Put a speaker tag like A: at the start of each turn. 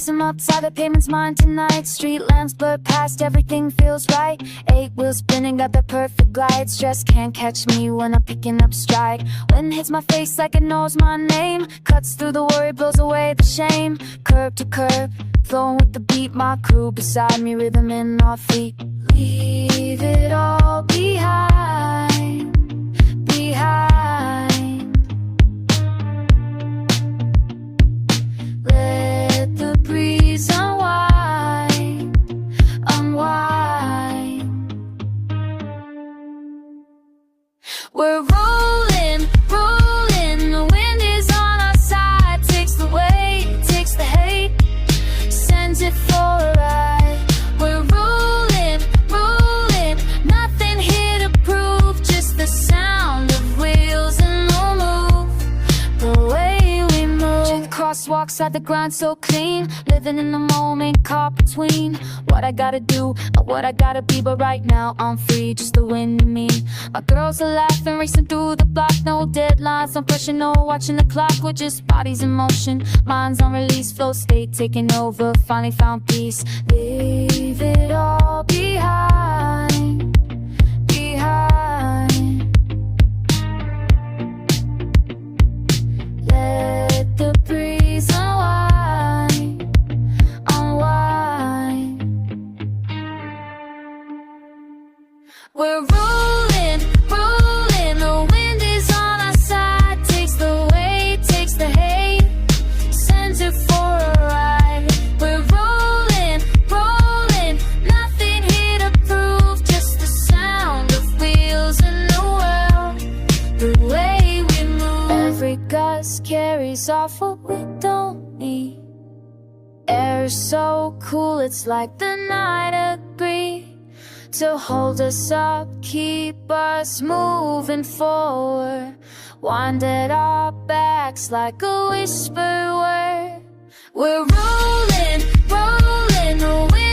A: him upside, the pavement's mine tonight. Street lamps blur past, everything feels right. 8 wheels spinning, got the perfect glide. Stress can't catch me when I'm picking up stride. Wind hits my face like it knows my name. Cuts through the worry, blows away the shame. Curb to curb, flowing with the beat. My crew beside me, rhythm in our feet. Leave it all behind, behind. Let the breeze unwind, unwind. We're rolling, rolling. The wind is on our side. Takes the weight, takes the hate, sends it for a ride. We're rolling, rolling. Nothing here to prove, just the sound of wheels and no move. The way we move. Crosswalks at the grind so clean. Living in the moment, caught between what I gotta do and what I gotta be. But right now I'm free, just the wind in me. My girls are laughing, racing through the block. No deadlines, no pressure, no watching the clock. We're just bodies in motion, minds on release. Flow state taking over, finally found peace. Leave it all behind, behind. Let the breeze unwind, unwind. We're rolling, rolling. The wind is on our side. Takes the weight, takes the hate, sends it for a ride. We're rolling, rolling. Nothing here to prove, just the sound of wheels in the world. The way we move. Every gust carries off what we don't need. Air's so cool, it's like the night agreed to hold us up, keep us moving forward. Wind at our backs like a whispered word. We're rolling, rolling. The wind